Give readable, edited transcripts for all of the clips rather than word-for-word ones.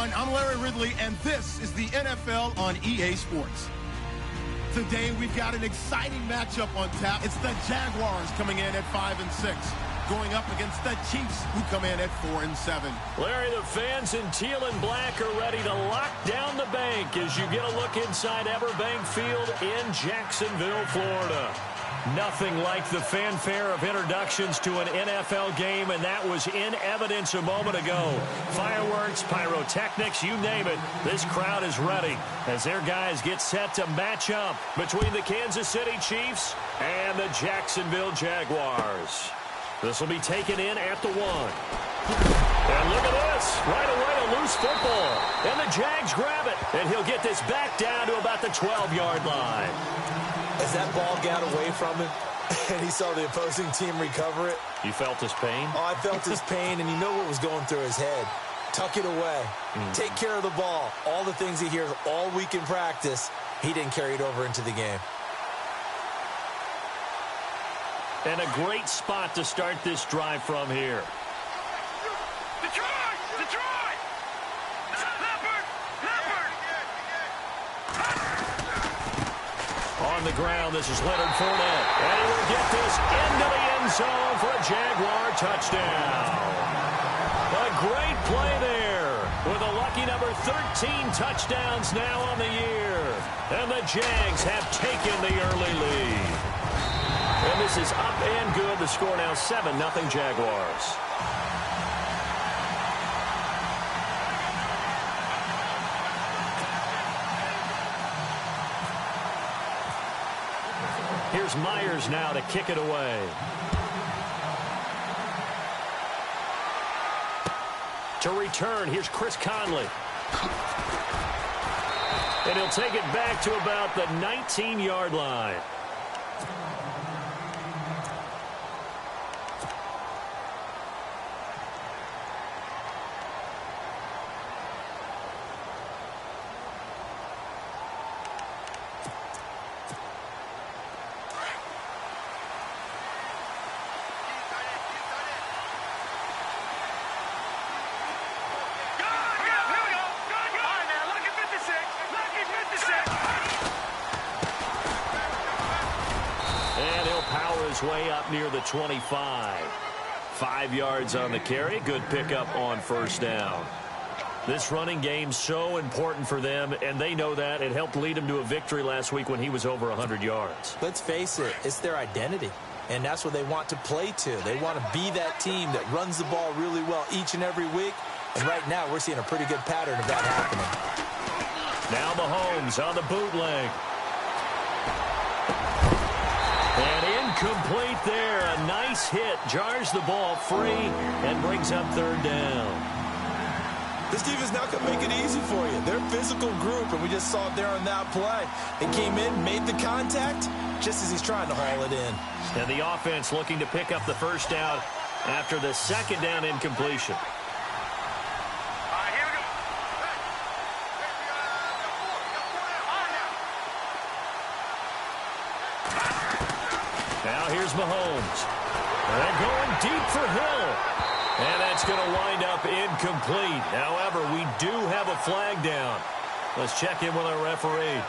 everyone. I'm Larry Ridley, and this is the NFL on EA Sports. Today, we've got an exciting matchup on tap. It's the Jaguars coming in at 5-6, going up against the Chiefs, who come in at 4-7. Larry, the fans in teal and black are ready to lock down the bank as you get a look inside Everbank Field in Jacksonville, Florida. Nothing like the fanfare of introductions to an NFL game, and that was in evidence a moment ago. Fireworks, pyrotechnics, you name it. This crowd is ready as their guys get set to match up between the Kansas City Chiefs and the Jacksonville Jaguars. This will be taken in at the 1. And look at this. Right away, a loose football. And the Jags grab it. And he'll get this back down to about the 12-yard line. As that ball got away from him and he saw the opposing team recover it. You felt his pain? Oh, I felt his pain, and you know what was going through his head. Tuck it away. Take care of the ball. All the things he hears all week in practice, he didn't carry it over into the game. And a great spot to start this drive from here. On the ground, this is Leonard Fournette. And he will get this into the end zone for a Jaguar touchdown. A great play there with a lucky number 13 touchdowns now on the year. And the Jags have taken the early lead. And this is up and good. The score now 7-0 Jaguars. Here's Myers now to kick it away. To return, here's Chris Conley. And he'll take it back to about the 19-yard line. Way up near the 25. 5 yards on the carry. Good pickup on first down. This running game so important for them, and they know that. It helped lead them to a victory last week when he was over 100 yards. Let's face it, it's their identity, and that's what they want to play to. They want to be that team that runs the ball really well each and every week, and right now we're seeing a pretty good pattern of that happening. Now Mahomes on the bootleg. And incomplete there. A nice hit. Jars the ball free and brings up third down. This defense not going to make it easy for you. They're a physical group, and we just saw it there on that play. They came in, made the contact, just as he's trying to haul it in. And the offense looking to pick up the first down after the second down incompletion. Now here's Mahomes. And going deep for Hill. And that's going to wind up incomplete. However, we do have a flag down. Let's check in with our referee.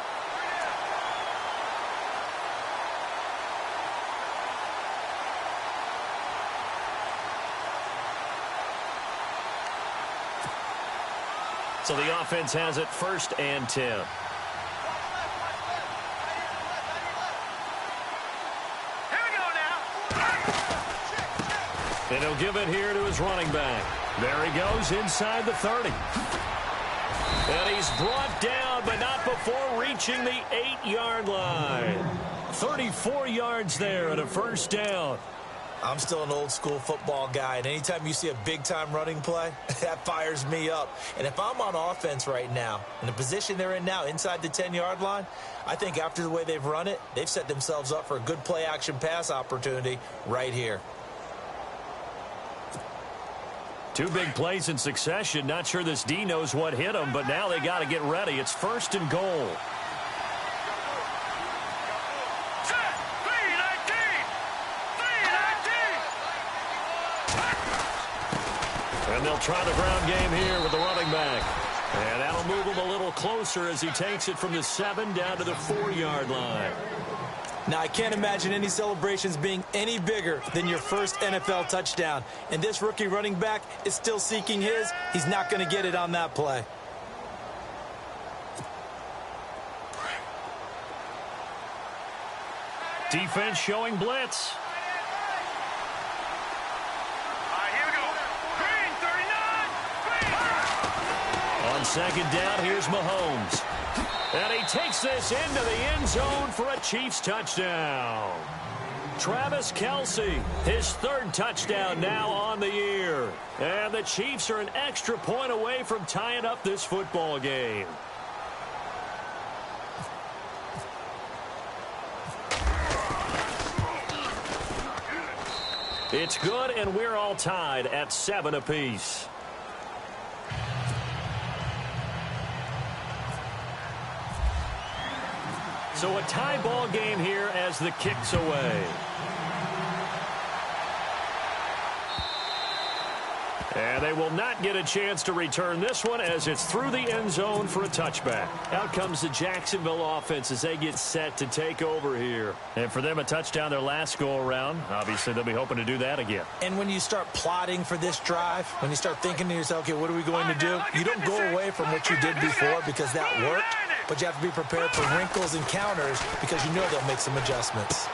So the offense has it 1st and 10. And he'll give it here to his running back. There he goes inside the 30. And he's brought down, but not before reaching the 8-yard line. 34 yards there and a first down. I'm still an old-school football guy, and anytime you see a big-time running play, that fires me up. And if I'm on offense right now, in the position they're in now, inside the 10-yard line, I think after the way they've run it, they've set themselves up for a good play-action pass opportunity right here. 2 big plays in succession. Not sure this D knows what hit him, but now they got to get ready. It's 1st and goal. And they'll try the ground game here with the running back. And that'll move him a little closer as he takes it from the 7 down to the 4-yard line. Now, I can't imagine any celebrations being any bigger than your first NFL touchdown. And this rookie running back is still seeking his. He's not going to get it on that play. Defense showing blitz. On second down, here's Mahomes. And he takes this into the end zone for a Chiefs touchdown. Travis Kelce, his 3rd touchdown now on the year. And the Chiefs are an extra point away from tying up this football game. It's good, and we're all tied at 7 apiece. So a tie ball game here as the kick's away. And they will not get a chance to return this one as it's through the end zone for a touchback. Out comes the Jacksonville offense as they get set to take over here. And for them, a touchdown their last go-around. Obviously, they'll be hoping to do that again. And when you start plotting for this drive, when you start thinking to yourself, okay, what are we going to do? You don't go away from what you did before because that worked, but you have to be prepared for wrinkles and counters because you know they'll make some adjustments.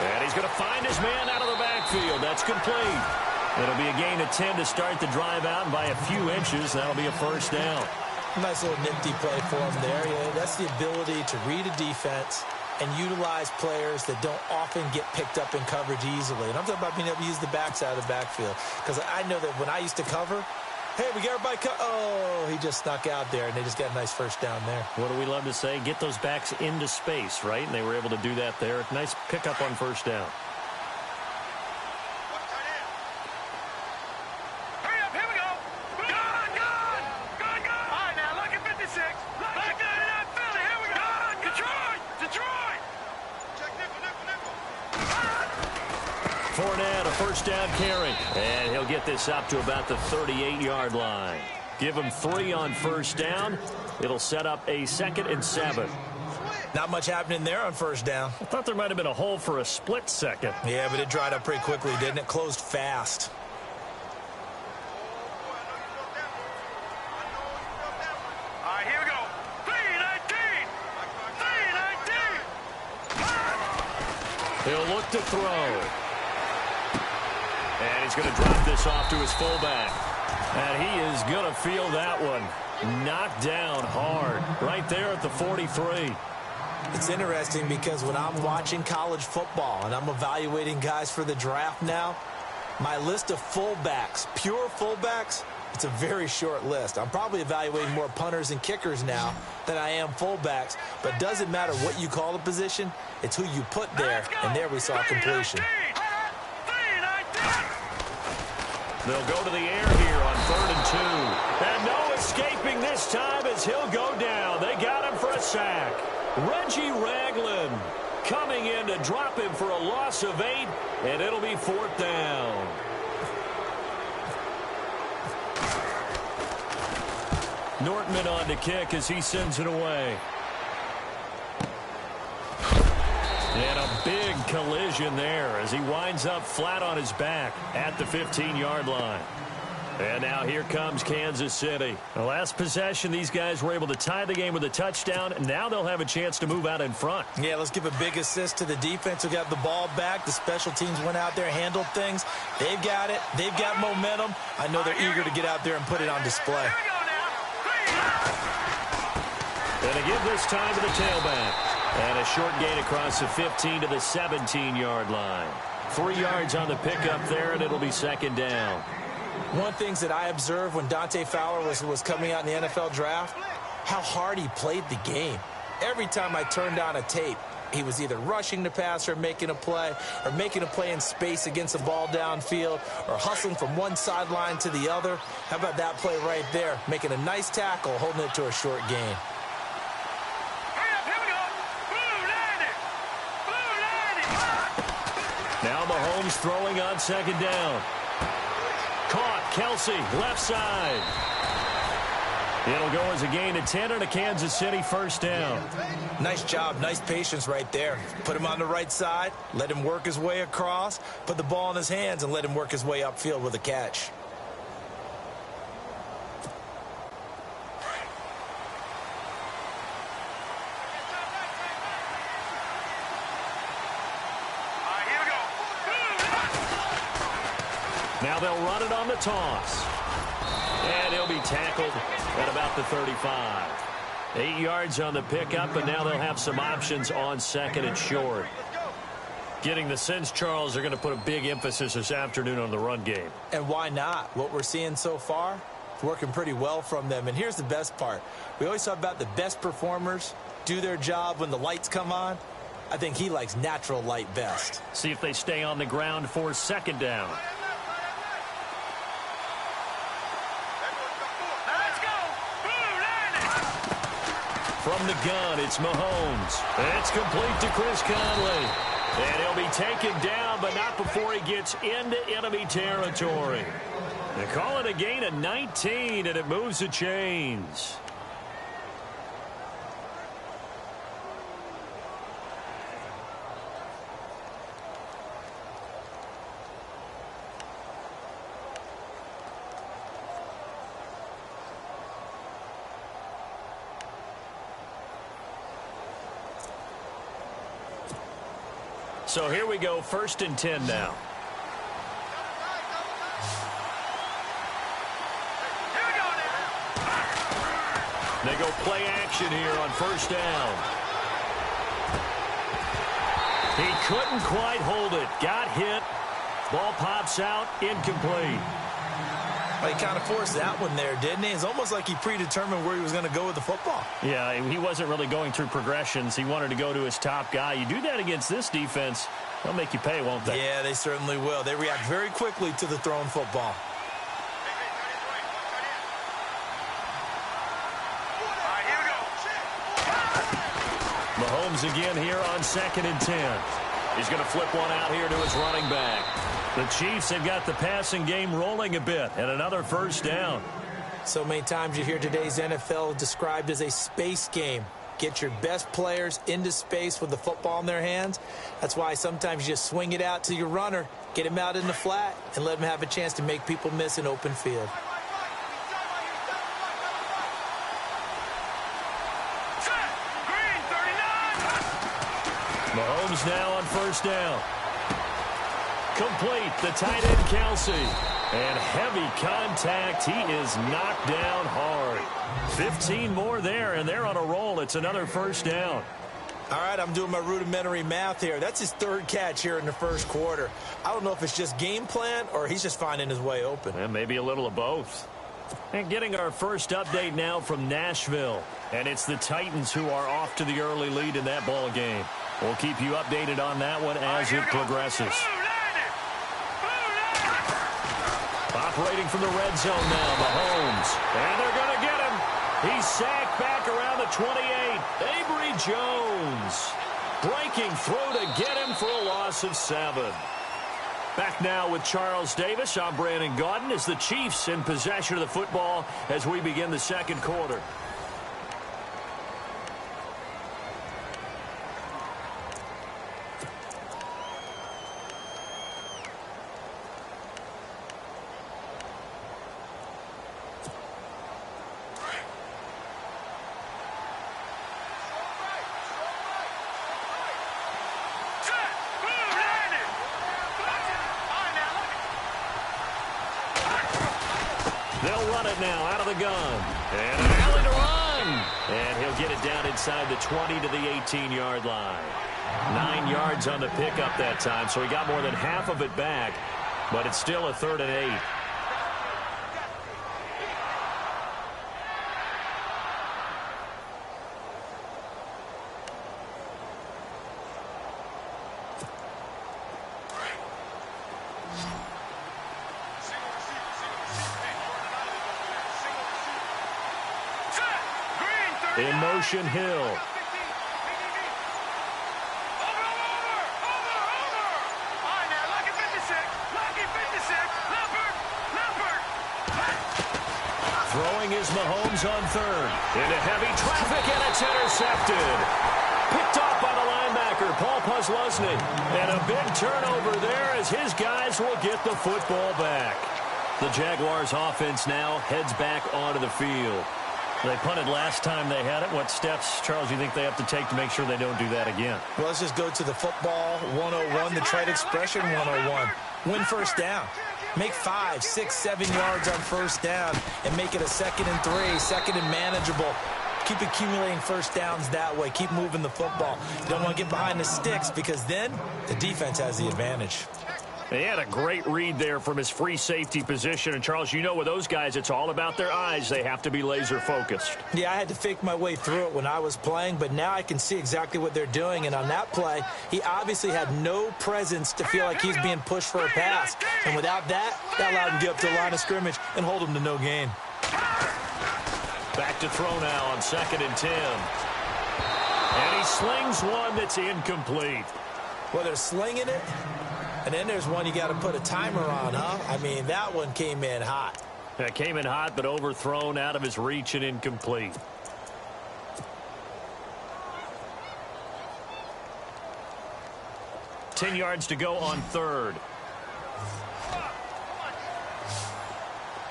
And he's going to find his man out of the backfield. That's complete. It'll be a gain of 10 to start the drive out, and by a few inches, that'll be a first down. Nice little nifty play for him there. Yeah, that's the ability to read a defense and utilize players that don't often get picked up in coverage easily. And I'm talking about being able to use the backside of the backfield. Because I know that when I used to cover, hey, we got everybody oh, he just snuck out there, and they just got a nice first down there. What do we love to say? Get those backs into space, right? And they were able to do that there. Nice pickup on first down. Fournette, a first down carry. And he'll get this up to about the 38-yard line. Give him 3 on first down. It'll set up a 2nd and 7. Not much happening there on first down. I thought there might have been a hole for a split second. Yeah, but it dried up pretty quickly, didn't it? Closed fast. All right, here we go. 3-19. He'll look to throw. And he's going to drop this off to his fullback. And he is going to feel that one. Knocked down hard right there at the 43. It's interesting because when I'm watching college football and I'm evaluating guys for the draft now, my list of fullbacks, pure fullbacks, it's a very short list. I'm probably evaluating more punters and kickers now than I am fullbacks. But it doesn't matter what you call the position. It's who you put there. And there we saw completion. They'll go to the air here on 3rd and 2. And no escaping this time as he'll go down. They got him for a sack. Reggie Ragland coming in to drop him for a loss of 8, and it'll be 4th down. Nortman on to kick as he sends it away. And a big collision there as he winds up flat on his back at the 15-yard line. And now here comes Kansas City. The last possession, these guys were able to tie the game with a touchdown. Now they'll have a chance to move out in front. Yeah, let's give a big assist to the defense who got the ball back. The special teams went out there, handled things. They've got it. They've got momentum. I know they're eager to get out there and put it on display. And to give this time to the tailback. And a short gain across the 15 to the 17-yard line. 3 yards on the pickup there, and it'll be 2nd down. One of the things that I observed when Dante Fowler was coming out in the NFL draft, how hard he played the game. Every time I turned on a tape, he was either rushing the passer, making a play, or making a play in space against a ball downfield, or hustling from one sideline to the other. How about that play right there? Making a nice tackle, holding it to a short gain. Now Mahomes throwing on 2nd down. Caught, Kelce, left side. It'll go as a gain of 10 and a Kansas City first down. Nice job, nice patience right there. Put him on the right side, let him work his way across, put the ball in his hands, and let him work his way upfield with a catch. Now they'll run it on the toss. And he'll be tackled at about the 35. 8 yards on the pickup, and now they'll have some options on second and short. Getting the sense, Charles, they're going to put a big emphasis this afternoon on the run game. And why not? What we're seeing so far, it's working pretty well from them. And here's the best part. We always talk about the best performers do their job when the lights come on. I think he likes natural light best. See if they stay on the ground for second down. From the gun, it's Mahomes. It's complete to Chris Conley. And he'll be taken down, but not before he gets into enemy territory. They call it a gain of 19, and it moves the chains. So here we go, 1st and 10 now. They go play action here on 1st down. He couldn't quite hold it. Got hit. Ball pops out, incomplete. Well, he kind of forced that one there, didn't he? It's almost like he predetermined where he was going to go with the football. Yeah, he wasn't really going through progressions. He wanted to go to his top guy. You do that against this defense, they'll make you pay, won't they? Yeah, they certainly will. They react very quickly to the thrown football. Mahomes again here on 2nd and 10. He's going to flip one out here to his running back. The Chiefs have got the passing game rolling a bit, and another 1st down. So many times you hear today's NFL described as a space game. Get your best players into space with the football in their hands. That's why sometimes you just swing it out to your runner, get him out in the flat, and let him have a chance to make people miss an open field. Mahomes now on 1st down. Complete, the tight end Kelsey. And heavy contact. He is knocked down hard. 15 more there, and they're on a roll. It's another 1st down. All right, I'm doing my rudimentary math here. That's his 3rd catch here in the 1st quarter. I don't know if it's just game plan or he's just finding his way open. And maybe a little of both. And getting our first update now from Nashville. And it's the Titans who are off to the early lead in that ball game. We'll keep you updated on that one as it progresses. Operating from the red zone now, Mahomes. And they're going to get him. He's sacked back around the 28. Avery Jones breaking through to get him for a loss of 7. Back now with Charles Davis. I'm Brandon Gaudin as the Chiefs in possession of the football as we begin the 2nd quarter. They'll run it now out of the gun. And an alley to run. And he'll get it down inside the 20 to the 18-yard line. 9 yards on the pickup that time, so he got more than half of it back. But it's still a 3rd and 8. In motion, Hill. Throwing throwing is Mahomes on third. Into heavy traffic, and it's intercepted. Picked off by the linebacker, Paul Posluszny. And a big turnover there as his guys will get the football back. The Jaguars offense now heads back onto the field. They punted last time they had it. What steps, Charles, you think they have to take to make sure they don't do that again? Well, let's just go to the football 101, the trade expression 101. Win first down. Make 5, 6, 7 yards on first down and make it a 2nd and 3, 2nd and manageable. Keep accumulating first downs that way. Keep moving the football. You don't want to get behind the sticks because then the defense has the advantage. He had a great read there from his free safety position. And, Charles, you know with those guys, it's all about their eyes. They have to be laser-focused. Yeah, I had to fake my way through it when I was playing, but now I can see exactly what they're doing. And on that play, he obviously had no presence to feel like he's being pushed for a pass. And without that, that allowed him to get up to the line of scrimmage and hold him to no gain. Back to throw now on 2nd and 10. And he slings one that's incomplete. Well, they're slinging it. And then there's one you got to put a timer on, huh? I mean, that one came in hot. That came in hot, but overthrown, out of his reach and incomplete. Ten yards to go on third.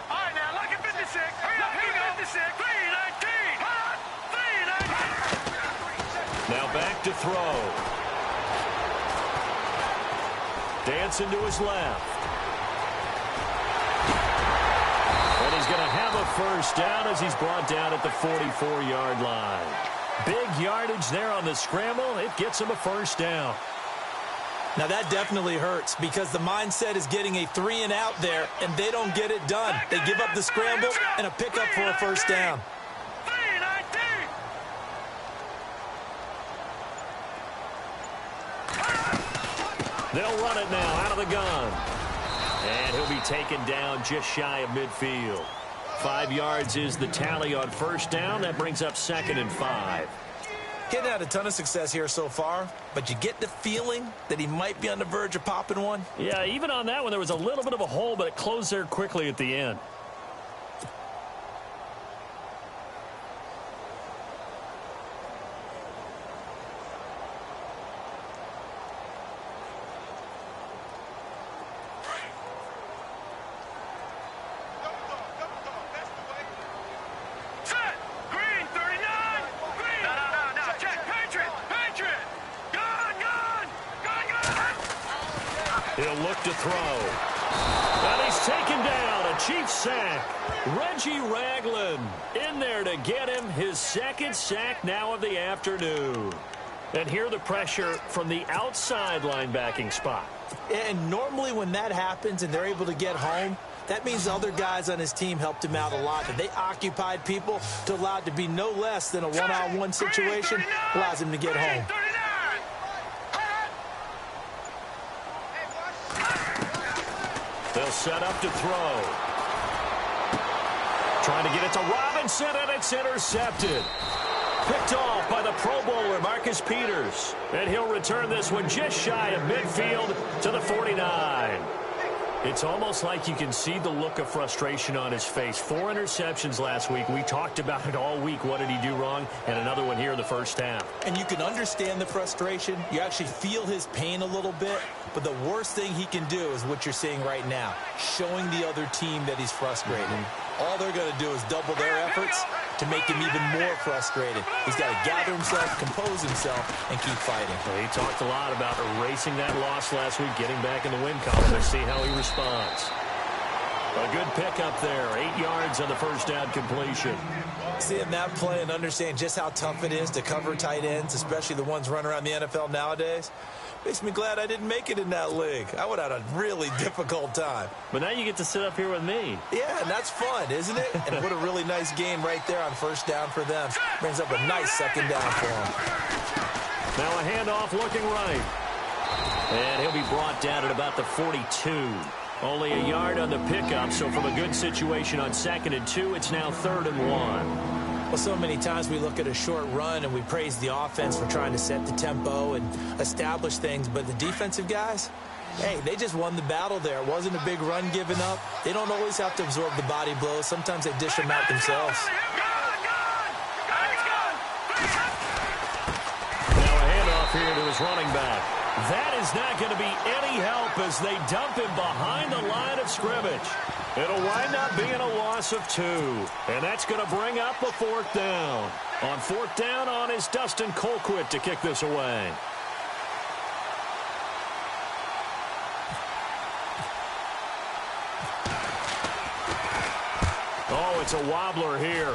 All right, now, look at 56. Look at 56. 319. Now back to throw. Dancing to his left. And he's going to have a first down as he's brought down at the 44-yard line. Big yardage there on the scramble. It gets him a first down. Now that definitely hurts because the mindset is getting a 3-and-out there, and they don't get it done. They give up the scramble and a pickup for a first down. They'll run it now out of the gun. And he'll be taken down just shy of midfield. 5 yards is the tally on first down. That brings up 2nd and 5. He hasn't had a ton of success here so far, but you get the feeling that he might be on the verge of popping one. Yeah, even on that one, there was a little bit of a hole, but it closed there quickly at the end. He'll look to throw. And he's taken down. A Chiefs sack. Reggie Ragland in there to get him his 2nd sack now of the afternoon. And here the pressure from the outside linebacking spot. And normally when that happens and they're able to get home, that means the other guys on his team helped him out a lot. That they occupied people to allow it to be no less than a one-on-one situation, allows him to get home. They'll set up to throw. Trying to get it to Robinson, and it's intercepted. Picked off by the Pro Bowler, Marcus Peters. And he'll return this one just shy of midfield to the 49. It's almost like you can see the look of frustration on his face. 4 interceptions last week. We talked about it all week. What did he do wrong? And another one here in the first half. And you can understand the frustration. You actually feel his pain a little bit. But the worst thing he can do is what you're seeing right now, showing the other team that he's frustrated. All they're going to do is double their efforts to make him even more frustrated. He's got to gather himself, compose himself, and keep fighting. Well, he talked a lot about erasing that loss last week, getting back in the win column. Let's see how he responds. A good pickup there. 8 yards on the first down completion. Seeing that play and understand just how tough it is to cover tight ends, especially the ones running around the NFL nowadays, makes me glad I didn't make it in that league. I would have had a really difficult time. But now you get to sit up here with me. Yeah, and that's fun, isn't it? And what a really nice game right there on first down for them. Brings up a nice 2nd down for them. Now a handoff looking right. And he'll be brought down at about the 42. Only a yard on the pickup, so from a good situation on 2nd and 2, it's now 3rd and 1. Well, so many times we look at a short run and we praise the offense for trying to set the tempo and establish things, but the defensive guys, Hey, they just won the battle there. It wasn't a big run given up. They don't always have to absorb the body blows. Sometimes they dish them out themselves. Now a handoff here to his running back. That is not going to be any help as they dump him behind the line of scrimmage. It'll wind up being a loss of 2. And that's going to bring up a 4th down. On 4th down on is Dustin Colquitt to kick this away. Oh, it's a wobbler here.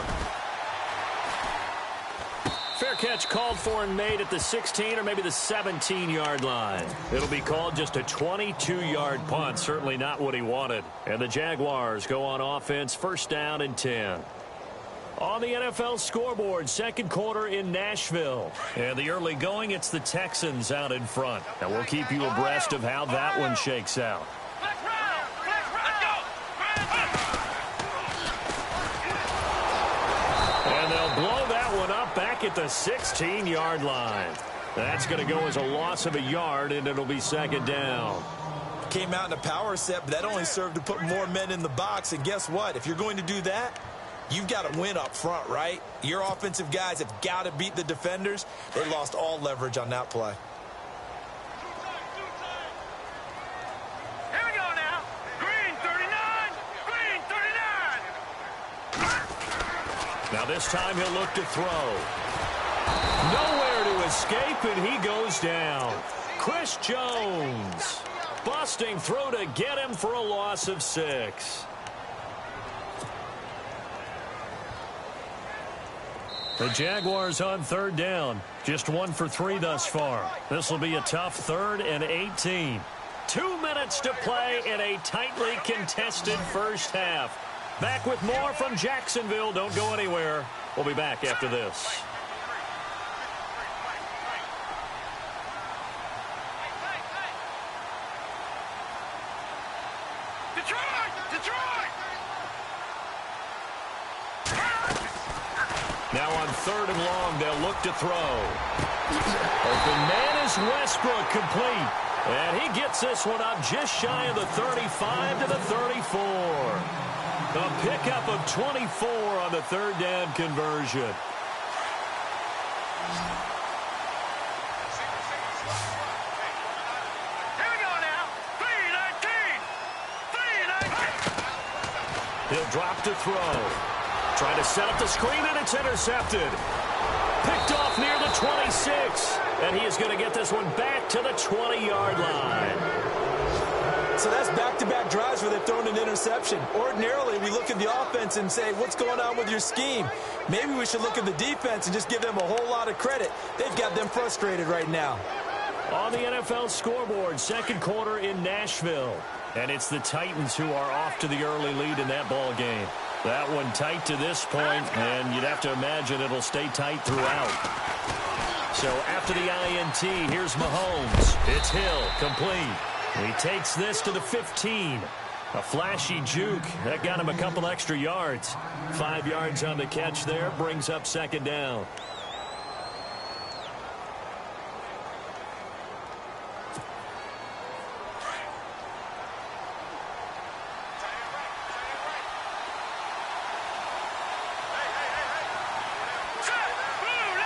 Fair catch called for and made at the 16 or maybe the 17-yard line. It'll be called just a 22-yard punt. Certainly not what he wanted. And the Jaguars go on offense, 1st down and 10. On the NFL scoreboard, 2nd quarter in Nashville. And the early going, it's the Texans out in front. And we'll keep you abreast of how that one shakes out. And they'll blow that one up back at the 16-yard line. That's going to go as a loss of a yard, and it'll be 2nd down. Came out in a power set, but that only served to put more men in the box. And guess what? If you're going to do that, you've got to win up front, right? Your offensive guys have got to beat the defenders. They lost all leverage on that play. Here we go now. Green 39. Green 39. Now this time he'll look to throw. Nowhere to escape, and he goes down. Chris Jones. Busting throw to get him for a loss of 6. The Jaguars on 3rd down. Just 1 for 3 thus far. This will be a tough 3rd and 18. 2 minutes to play in a tightly contested first half. Back with more from Jacksonville. Don't go anywhere. We'll be back after this. Now on 3rd and long, they'll look to throw. Open man is Westbrook, complete. And he gets this one up just shy of the 35 to the 34. A pickup of 24 on the 3rd down conversion. Here we go now. 3-19. 3-19. He'll drop to throw. Trying to set up the screen, and it's intercepted. Picked off near the 26. And he is going to get this one back to the 20-yard line. So that's back-to-back drives where they've thrown an interception. Ordinarily, we look at the offense and say, what's going on with your scheme? Maybe we should look at the defense and just give them a whole lot of credit. They've got them frustrated right now. On the NFL scoreboard, 2nd quarter in Nashville. And it's the Titans who are off to the early lead in that ball game. That one tight to this point, and you'd have to imagine it'll stay tight throughout. So after the INT, here's Mahomes. It's Hill, complete. He takes this to the 15. A flashy juke. That got him a couple extra yards. 5 yards on the catch there, brings up 2nd down.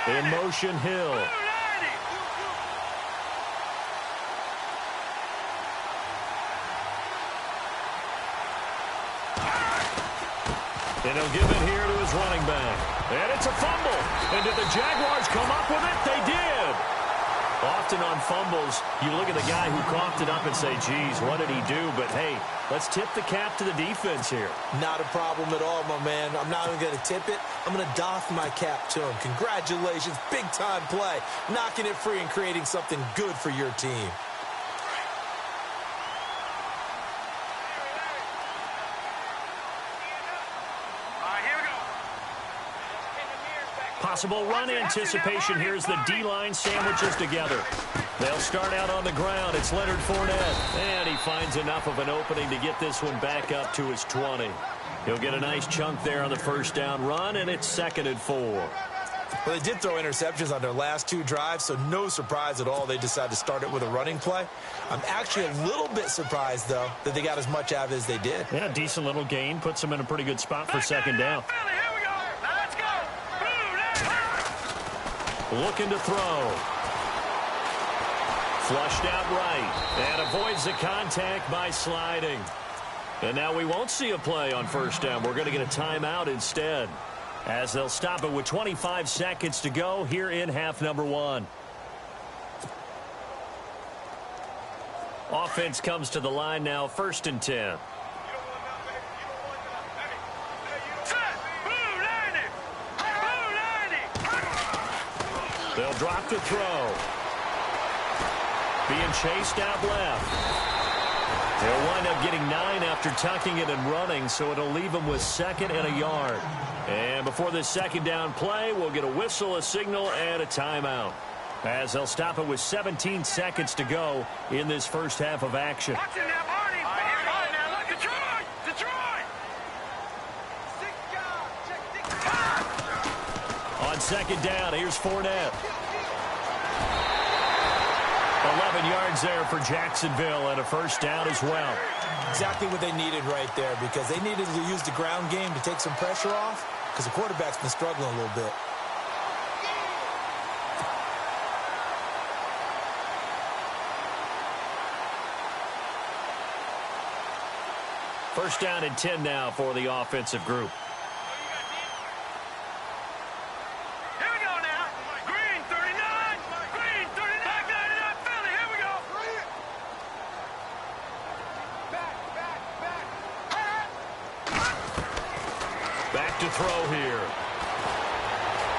In motion, Hill. And he'll give it here to his running back. And it's a fumble. And did the Jaguars come up with it? They did. Often on fumbles, you look at the guy who coughed it up and say, geez, what did he do? But, hey, let's tip the cap to the defense here. Not a problem at all, my man. I'm not even going to tip it. I'm going to doff my cap to him. Congratulations. Big-time play. Knocking it free and creating something good for your team. Possible run anticipation. Here's the D-line sandwiches together. They'll start out on the ground. It's Leonard Fournette. And he finds enough of an opening to get this one back up to his 20. He'll get a nice chunk there on the 1st down run, and it's 2nd and 4. Well, they did throw interceptions on their last 2 drives, so no surprise at all they decided to start it with a running play. I'm actually a little bit surprised, though, that they got as much out of it as they did. Yeah, decent little gain. Puts them in a pretty good spot for second down. Looking to throw. Flushed out right. And avoids the contact by sliding. And now we won't see a play on first down. We're going to get a timeout instead, as they'll stop it with 25 seconds to go here in half number 1. Offense comes to the line now, 1st and 10. They'll drop the throw. Being chased out left. They'll wind up getting 9 after tucking it and running, so it'll leave them with 2nd and a yard. And before this second down play, we'll get a whistle, a signal, and a timeout, as they'll stop it with 17 seconds to go in this first half of action. Watch it now, Barney. Barney, now look, Detroit. On second down, here's Fournette. 11 yards there for Jacksonville, and a first down as well. Exactly what they needed right there, because they needed to use the ground game to take some pressure off, because the quarterback's been struggling a little bit. First down and 10 now for the offensive group. Here we go now. Green 39. Green 39. Back 99. Philly. Here we go. Back to throw here.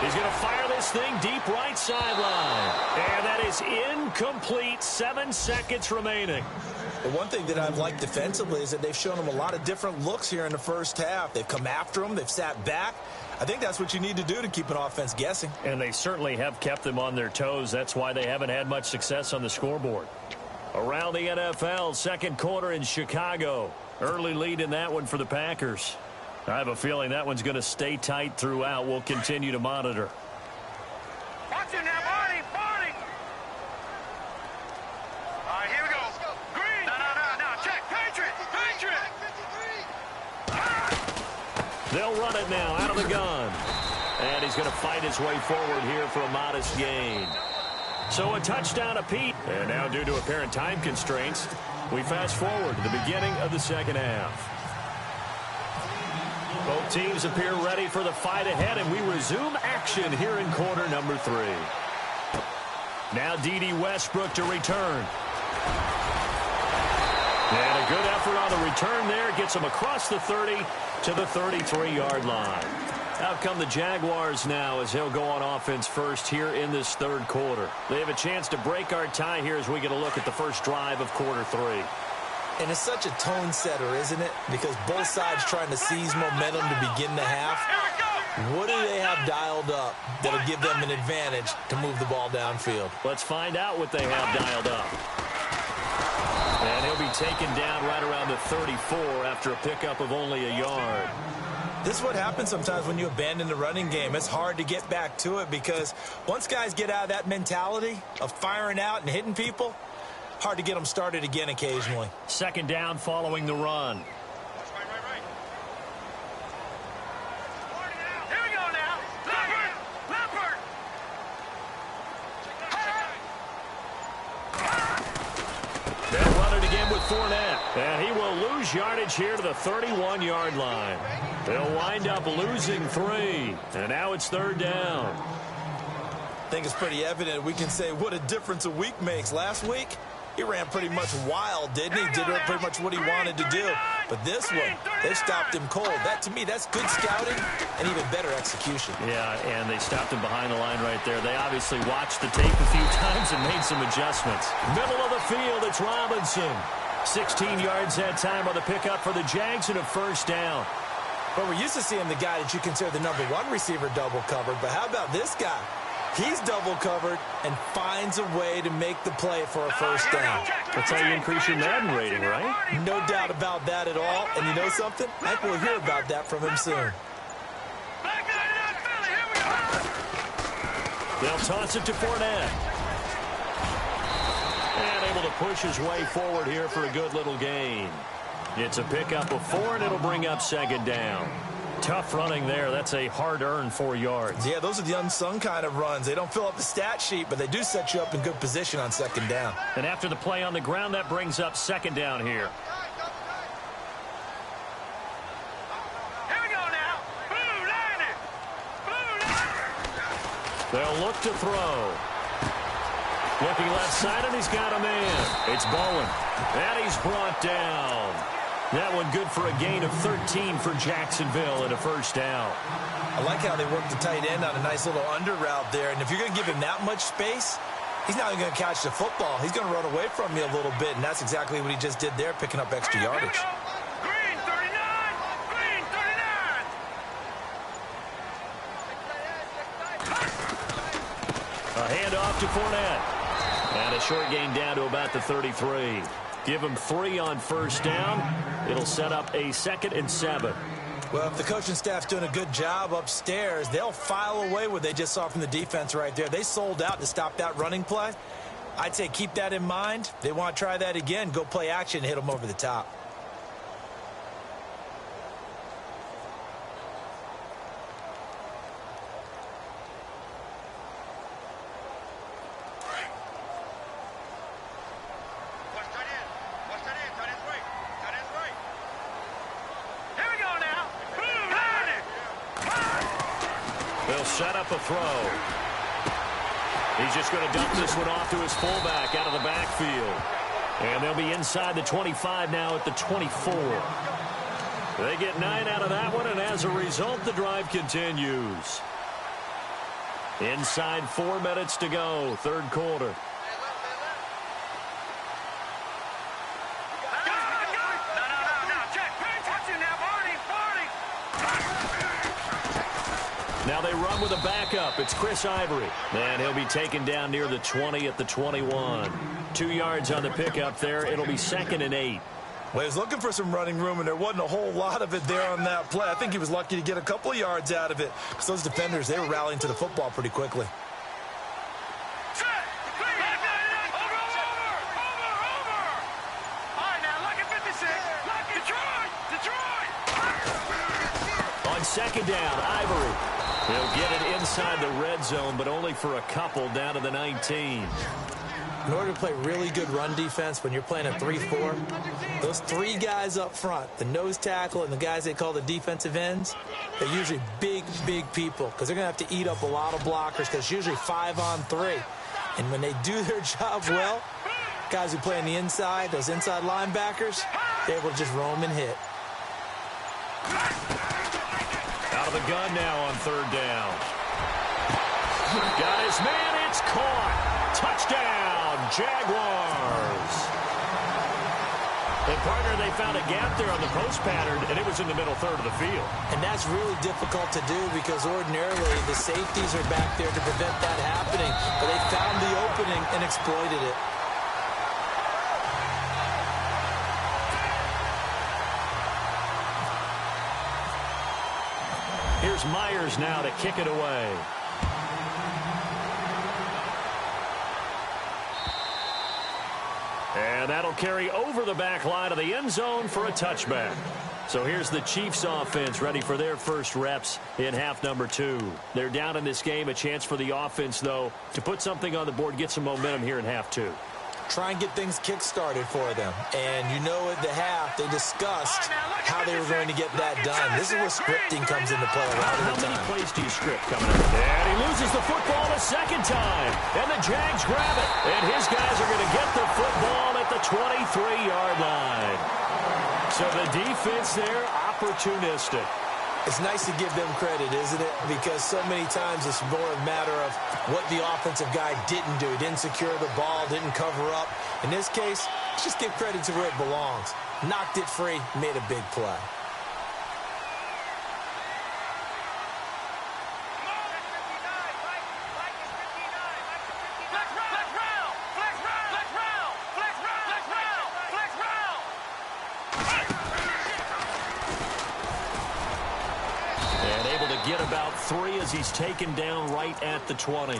He's going to fire this thing deep right sideline. And that is incomplete. 7 seconds remaining. The one thing that I've liked defensively is that they've shown them a lot of different looks here in the first half. They've come after them. They've sat back. I think that's what you need to do to keep an offense guessing. And they certainly have kept them on their toes. That's why they haven't had much success on the scoreboard. Around the NFL, second quarter in Chicago. Early lead in that one for the Packers. I have a feeling that one's going to stay tight throughout. We'll continue to monitor. Watch it now, Barney. Barney. All right, here we go. Green. No. Check. Patriot. They'll run it now out of the gun. And he's going to fight his way forward here for a modest gain. So a touchdown apiece. And now, due to apparent time constraints, we fast forward to the beginning of the second half. Both teams appear ready for the fight ahead, and we resume action here in quarter number 3. Now D.D. Westbrook to return. And a good effort on the return there. Gets him across the 30 to the 33-yard line. Out come the Jaguars now as he'll go on offense first here in this third quarter. They have a chance to break our tie here as we get a look at the first drive of quarter 3. And it's such a tone setter, isn't it? Because both sides trying to seize momentum to begin the half. What do they have dialed up that'll give them an advantage to move the ball downfield? Let's find out what they have dialed up. And he'll be taken down right around the 34 after a pickup of only a yard. This is what happens sometimes when you abandon the running game. It's hard to get back to it because once guys get out of that mentality of firing out and hitting people, hard to get them started again occasionally. Second down following the run. Here we go now. Leopard. They'll run it again with Fournette. And he will lose yardage here to the 31-yard line. They'll wind up losing 3. And now it's third down. I think it's pretty evident. We can say what a difference a week makes. Last week, he ran pretty much wild, didn't he? Did pretty much what he wanted to do. But this one, they stopped him cold. That, to me, that's good scouting and even better execution. Yeah, and they stopped him behind the line right there. They obviously watched the tape a few times and made some adjustments. Middle of the field, it's Robinson. 16 yards that time on the pickup for the Jags and a first down. Well, we're used to seeing the guy that you consider the number 1 receiver double covered. But how about this guy? He's double covered and finds a way to make the play for a first down. That's how you increase your Madden rating, right? No doubt about that at all. And you know something? I think we'll hear about that from him soon. They'll toss it to Fournette. And able to push his way forward here for a good little gain. It's a pickup of 4, and it'll bring up second down. Tough running there. That's a hard-earned 4 yards. Yeah, those are the unsung kind of runs. They don't fill up the stat sheet, but they do set you up in good position on second down. And after the play on the ground, that brings up second down here. Here we go now. Blue line it. Blue line it. They'll look to throw. Looking left side, and he's got a man. It's Bowen. And he's brought down. That one good for a gain of 13 for Jacksonville and a first down. I like how they work the tight end on a nice little under route there. And if you're going to give him that much space, he's not even going to catch the football. He's going to run away from you a little bit, and that's exactly what he just did there, picking up extra yardage. Green 39. Green 39. A handoff to Fournette. And a short gain down to about the 33. Give him 3 on first down. It'll set up a 2nd and 7. Well, if the coaching staff's doing a good job upstairs, they'll file away what they just saw from the defense right there. They sold out to stop that running play. I'd say keep that in mind. They want to try that again. Go play action and hit them over the top. Set up a throw. He's just going to dump this one off to his fullback out of the backfield. And they'll be inside the 25 now at the 24. They get 9 out of that one, and as a result, the drive continues. Inside 4 minutes to go, third quarter. Now they run with a backup. It's Chris Ivory. And he'll be taken down near the 20 at the 21. 2 yards on the pickup there. It'll be 2nd and 8. Well, he was looking for some running room, and there wasn't a whole lot of it there on that play. I think he was lucky to get a couple of yards out of it, because those defenders, they were rallying to the football pretty quickly. On second down, Ivory. He'll get it inside the red zone, but only for a couple down to the 19. In order to play really good run defense when you're playing a 3-4, those 3 guys up front, the nose tackle and the guys they call the defensive ends, they're usually big, big people because they're going to have to eat up a lot of blockers because it's usually 5 on 3. And when they do their job well, guys who play on the inside, those inside linebackers, they're able to just roam and hit. Out of the gun now on third down. Got his man. It's caught. Touchdown, Jaguars. And, partner, they found a gap there on the post pattern, and it was in the middle third of the field. And that's really difficult to do because ordinarily the safeties are back there to prevent that happening. But they found the opening and exploited it. Here's Myers now to kick it away. And that'll carry over the back line of the end zone for a touchback. So here's the Chiefs offense ready for their first reps in half number 2. They're down in this game. A chance for the offense, though, to put something on the board, get some momentum here in half 2. Try and get things kick-started for them. And you know at the half, they discussed how they were going to get that done. This is where scripting comes into play a lot of the time. How many plays do you script coming up? And he loses the football a second time. And the Jags grab it. And his guys are going to get the football at the 23-yard line. So the defense there, opportunistic. It's nice to give them credit, isn't it? Because so many times it's more a matter of what the offensive guy didn't do. Didn't secure the ball, didn't cover up. In this case, just give credit to where it belongs. Knocked it free, made a big play. Get about 3 as he's taken down right at the 20.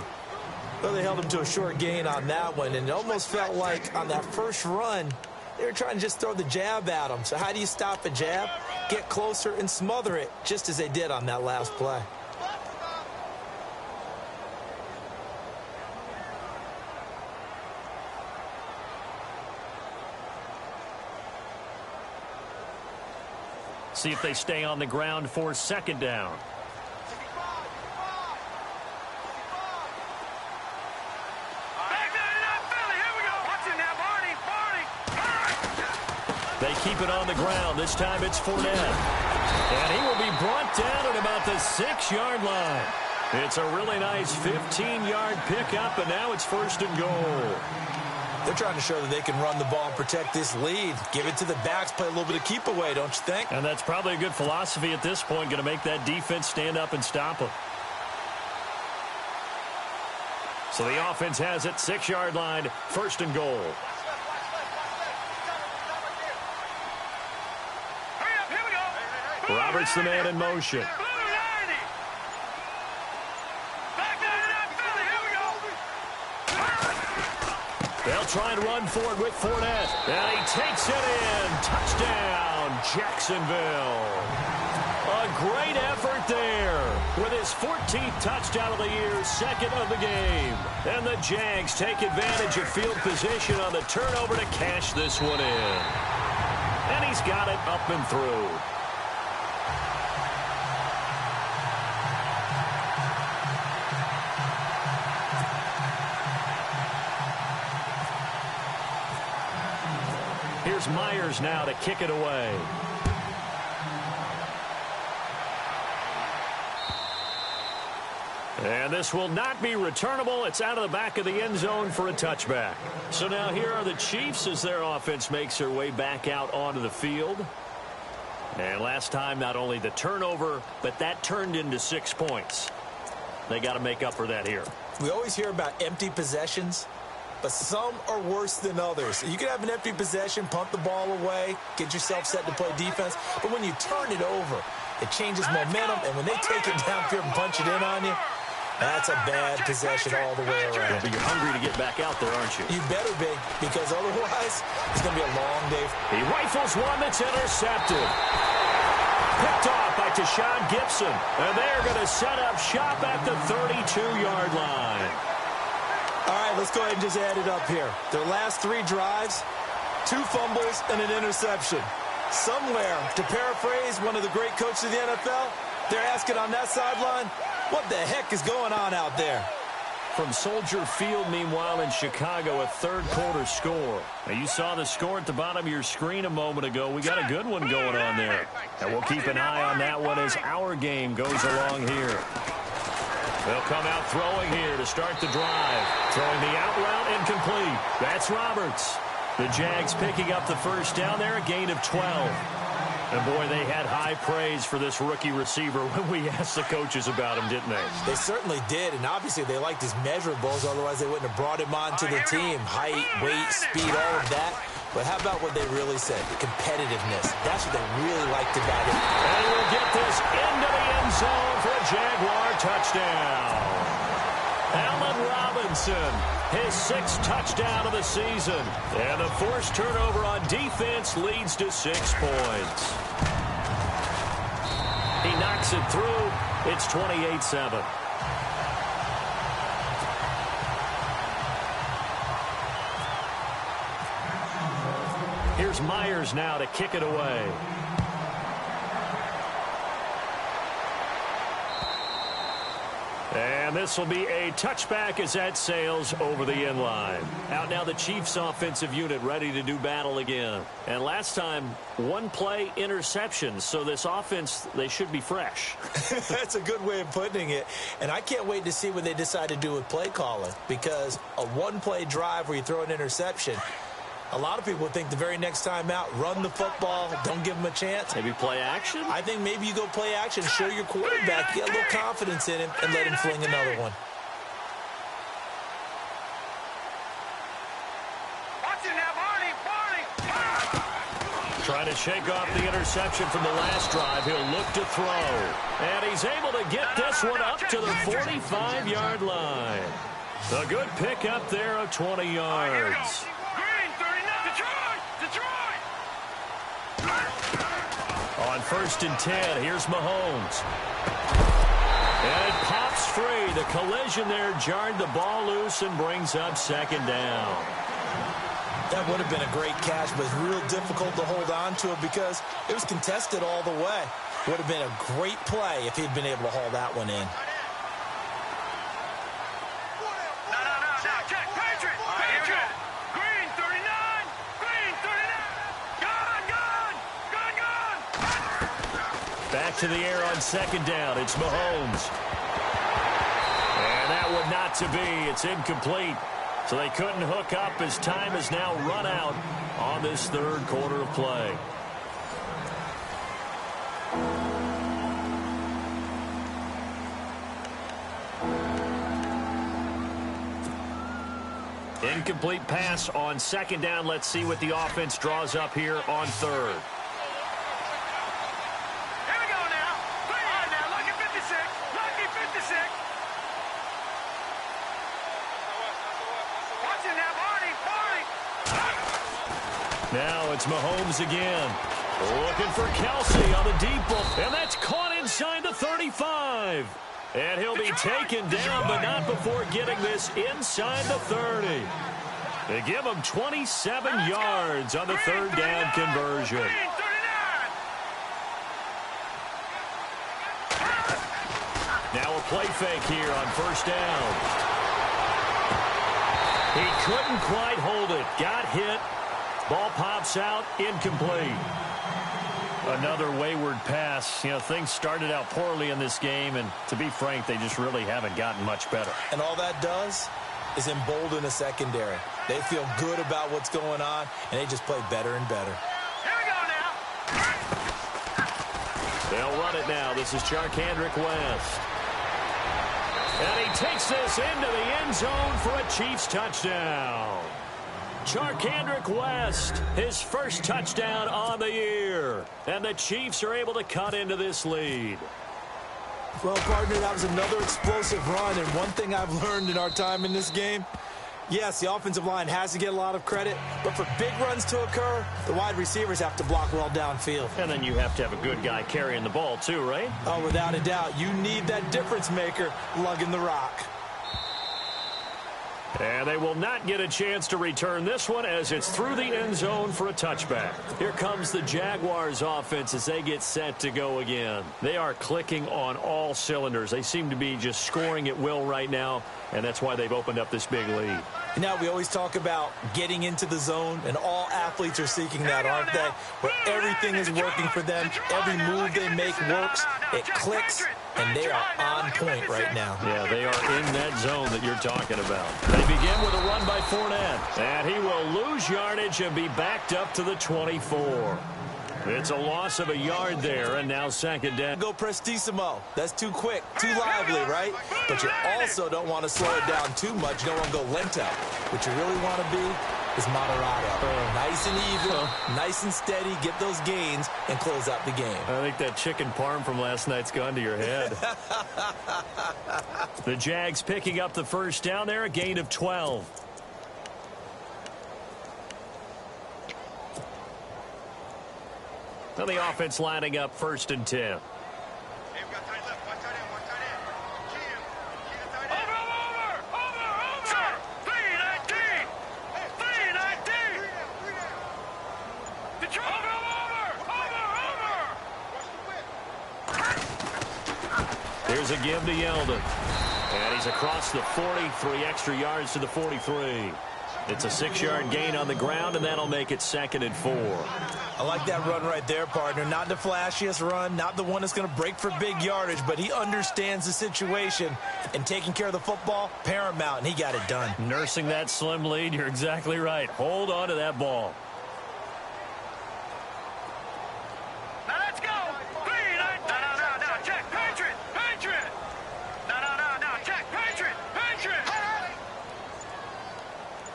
Well, they held him to a short gain on that one, and it almost felt like on that first run, they were trying to just throw the jab at him. So how do you stop a jab? Get closer and smother it, just as they did on that last play. See if they stay on the ground for second down. They keep it on the ground. This time it's Fournette. And he will be brought down at about the 6-yard line. It's a really nice 15-yard pickup, and now it's first and goal. They're trying to show that they can run the ball and protect this lead. Give it to the backs, play a little bit of keep away, don't you think? And that's probably a good philosophy at this point, going to make that defense stand up and stop them. So the offense has it, 6-yard line, first and goal. Roberts the man in motion. They'll try and run for it with Fournette. And he takes it in. Touchdown, Jacksonville. A great effort there with his 14th touchdown of the year, second of the game. And the Jags take advantage of field position on the turnover to cash this one in. And he's got it up and through. Here's Myers now to kick it away. And this will not be returnable. It's out of the back of the end zone for a touchback. So now here are the Chiefs as their offense makes their way back out onto the field. And last time, not only the turnover, but that turned into 6 points. They got to make up for that here. We always hear about empty possessions, but some are worse than others. You can have an empty possession, pump the ball away, get yourself set to play defense, but when you turn it over, it changes momentum, and when they take it downfield and punch it in on you, that's a bad possession all the way around. Yeah, but you're hungry to get back out there, aren't you? You better be, because otherwise, it's going to be a long day. He rifles one that's intercepted. Picked off by Tashawn Gibson, and they're going to set up shop at the 32-yard line. All right, let's go ahead and just add it up here. Their last 3 drives, 2 fumbles and an interception. Somewhere, to paraphrase one of the great coaches of the NFL, they're asking on that sideline, what the heck is going on out there? From Soldier Field, meanwhile, in Chicago, a third-quarter score. Now, you saw the score at the bottom of your screen a moment ago. We got a good one going on there. And we'll keep an eye on that one as our game goes along here. They'll come out throwing here to start the drive. Throwing the out route incomplete. That's Roberts. The Jags picking up the first down there, a gain of 12. And, boy, they had high praise for this rookie receiver when we asked the coaches about him, didn't they? They certainly did, and obviously they liked his measurables, otherwise they wouldn't have brought him onto the team. Height, weight, speed, all of that. But how about what they really said? The competitiveness. That's what they really liked about him. And we'll get this into the end zone for a Jaguar touchdown. Allen Robinson, his 6th touchdown of the season. And the forced turnover on defense leads to 6 points. He knocks it through. It's 28-7. Here's Myers now to kick it away. And this will be a touchback as that sails over the end line. Out now the Chiefs offensive unit ready to do battle again. And last time, 1 play interception. So this offense, they should be fresh. That's a good way of putting it. And I can't wait to see what they decide to do with play calling. Because a 1-play drive where you throw an interception, a lot of people think the very next time out, run the football, don't give them a chance. Maybe play action? I think maybe you go play action, show your quarterback, get a little confidence in him, and let him fling another one. Trying to shake off the interception from the last drive. He'll look to throw. And he's able to get this one up to the 45-yard line. A good pick up there of 20 yards. Green, 39. Detroit! On 1st and 10, here's Mahomes. And it pops free. The collision there jarred the ball loose and brings up 2nd down. That would have been a great catch, but it's real difficult to hold on to it because it was contested all the way. Would have been a great play if he'd been able to haul that one in. No. Check. Patriot. Green, 39. Green, 39. Gone. Back to the air on 2nd down. It's Mahomes. And that one not to be. It's incomplete. So they couldn't hook up as time has now run out on this 3rd quarter of play. Incomplete pass on 2nd down. Let's see what the offense draws up here on 3rd. Here we go now. All right, now, lucky 56. Lucky 56. Watch it now, Barney. Now it's Mahomes again. Looking for Kelsey on the deep ball. And that's caught inside the 35. And he'll be taken down, but not before getting this inside the 30. They give him 27 yards on the 3rd down conversion. Now a play fake here on 1st down. He couldn't quite hold it. Got hit. Ball pops out. Incomplete. Another wayward pass. You know, things started out poorly in this game, and to be frank, they just really haven't gotten much better. And all that does is embolden the secondary. They feel good about what's going on, and they just play better and better. Here we go now. They'll run it now. This is Charkandrick West. And he takes this into the end zone for a Chiefs touchdown. Charkandrick West, his first touchdown on the year. And the Chiefs are able to cut into this lead. Well, partner, that was another explosive run, and one thing I've learned in our time in this game, yes, the offensive line has to get a lot of credit, but for big runs to occur, the wide receivers have to block well downfield. And then you have to have a good guy carrying the ball too, right? Oh, without a doubt. You need that difference maker lugging the rock. And they will not get a chance to return this one as it's through the end zone for a touchback. Here comes the Jaguars offense as they get set to go again. They are clicking on all cylinders. They seem to be just scoring at will right now, and that's why they've opened up this big lead. Now, we always talk about getting into the zone, and all athletes are seeking that, aren't they? Where everything is working for them. Every move they make works. It clicks, and they are on point right now. Yeah, they are in that zone that you're talking about. They begin with a run by Fournette, and he will lose yardage and be backed up to the 24. It's a loss of a yard there, and now 2nd down. Go prestissimo. That's too quick, too lively, right? But you also don't want to slow it down too much. You don't want to go lento. What you really want to be is moderato. Nice and even, nice and steady, get those gains, and close out the game. I think that chicken parm from last night's gone to your head. The Jags picking up the 1st down there, a gain of 12. Now the offense lining up 1st and 10. Here's a give to Yeldon. And he's across the 40, 3 extra yards to the 43. It's a 6-yard gain on the ground, and that'll make it 2nd and 4. I like that run right there, partner. Not the flashiest run, not the one that's going to break for big yardage, but he understands the situation, and taking care of the football, paramount, and he got it done. Nursing that slim lead, you're exactly right. Hold on to that ball. Now let's go. No, check. Patriot. No, check. Patriot.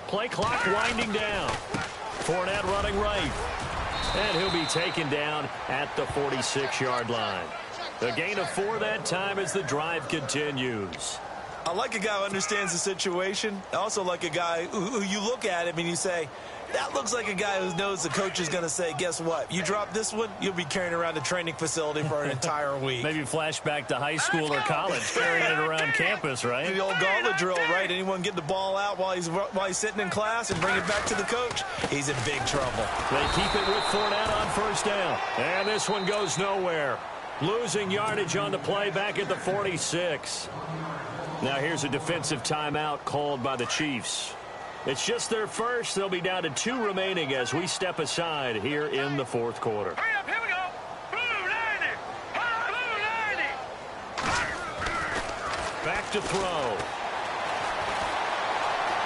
Play clock winding down. Fournette running right. And he'll be taken down at the 46-yard line. The gain of 4 that time as the drive continues. I like a guy who understands the situation. I also like a guy who you look at him and you say, that looks like a guy who knows the coach is going to say, guess what? You drop this one, you'll be carrying around a training facility for an entire week. Maybe flashback to high school or college, carrying it around campus, right? The old gauntlet drill, right? Anyone get the ball out while he's sitting in class and bring it back to the coach? He's in big trouble. They keep it with Fournette on first down. And this one goes nowhere. Losing yardage on the play back at the 46. Now here's a defensive timeout called by the Chiefs. It's just their first. They'll be down to 2 remaining as we step aside here in the fourth quarter. Hurry up, here we go. Blue 90. Blue 90. Back to throw.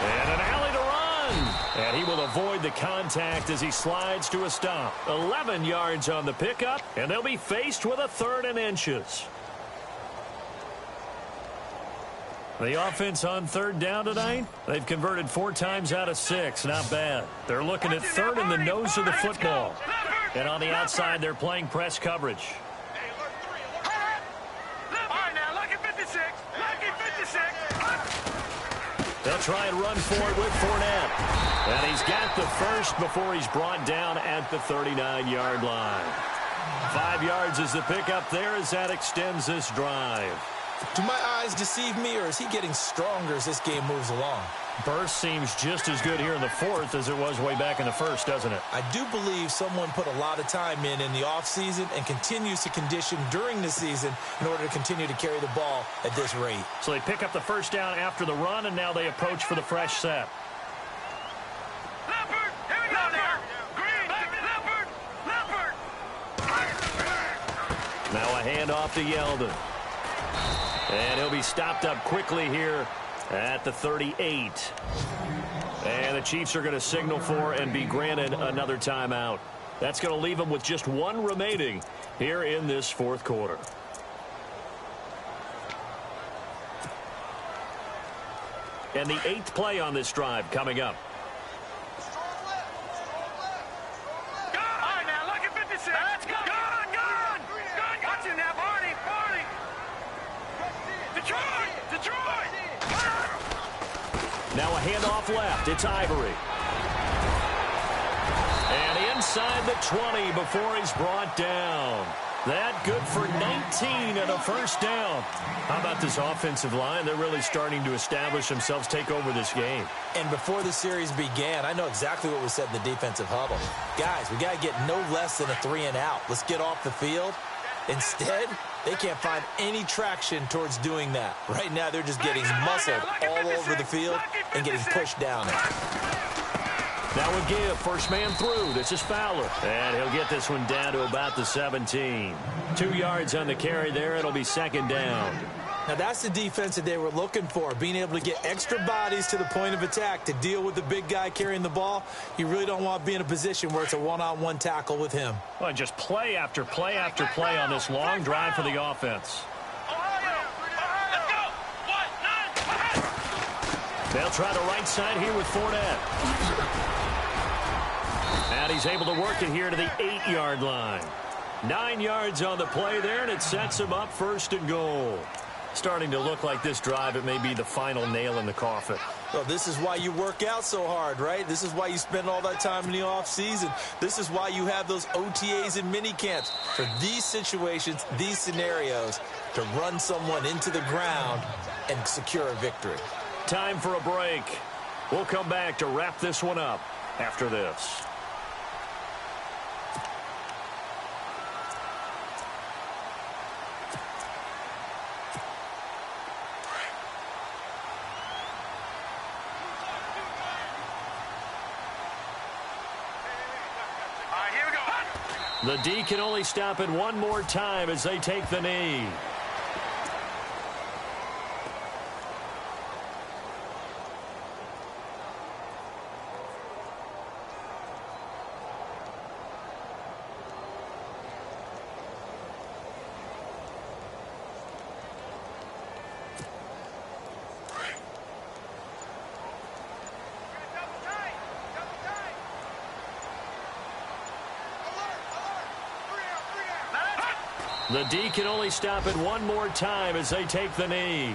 And an alley to run. And he will avoid the contact as he slides to a stop. 11 yards on the pickup, and they'll be faced with a 3rd and inches. The offense on 3rd down tonight, they've converted 4 times out of 6. Not bad. They're looking at 3rd in the nose of the football. And on the outside, they're playing press coverage. All right, now, lucky 56. Lucky 56. They'll try and run for it with Fournette. And he's got the first before he's brought down at the 39-yard line. 5 yards is the pickup there as that extends this drive. Do my eyes deceive me, or is he getting stronger as this game moves along? Burst seems just as good here in the 4th as it was way back in the 1st, doesn't it? I do believe someone put a lot of time in the offseason and continues to condition during the season in order to continue to carry the ball at this rate. So they pick up the first down after the run, and now they approach for the fresh set. Leopard, here we go now. Green, Leopard. Now a handoff to Yeldon. And he'll be stopped up quickly here at the 38. And the Chiefs are going to signal for and be granted another timeout. That's going to leave them with just 1 remaining here in this 4th quarter. And the 8th play on this drive coming up. All right, now, lucky 56. Let's go. Gone. Watch it now, Barney. Detroit. Now a handoff left. It's Ivory. And inside the 20 before he's brought down. That good for 19 and a first down. How about this offensive line? They're really starting to establish themselves, take over this game. And before the series began, I know exactly what was said in the defensive huddle. Guys, we got to get no less than a 3 and out. Let's get off the field. Instead, they can't find any traction towards doing that. Right now, they're just getting muscled all over the field and getting pushed down. Now a give, first man through. This is Fowler. And he'll get this one down to about the 17. 2 yards on the carry there. It'll be 2nd down. Now, that's the defense that they were looking for, being able to get extra bodies to the point of attack to deal with the big guy carrying the ball. You really don't want to be in a position where it's a one-on-one tackle with him. Well, just play after play after play on this long drive for the offense. They'll try the right side here with Fournette. And he's able to work it here to the 8-yard line. 9 yards on the play there, and it sets him up 1st and goal. Starting to look like this drive, it may be the final nail in the coffin. Well, this is why you work out so hard, right? This is why you spend all that time in the offseason. This is why you have those OTAs and mini camps. For these situations, these scenarios, to run someone into the ground and secure a victory. Time for a break. We'll come back to wrap this one up after this. The D can only stop it one more time as they take the knee. The D can only stop it one more time as they take the knee.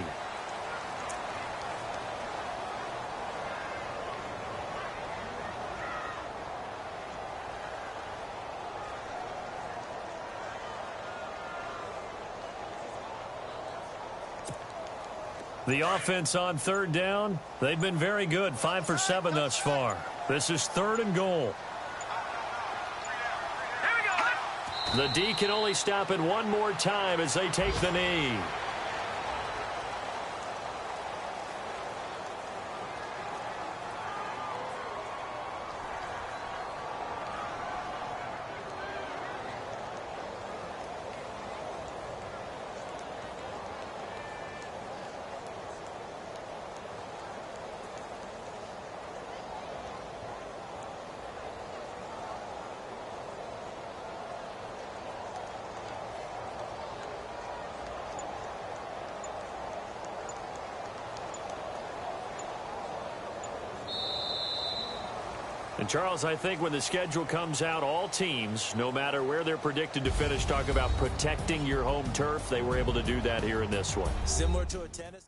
The offense on third down, they've been very good, 5 for 7 thus far. This is 3rd and goal. The D can only stop it one more time as they take the knee. And, Charles, I think when the schedule comes out, all teams, no matter where they're predicted to finish, talk about protecting your home turf. They were able to do that here in this one. Similar to a tennis.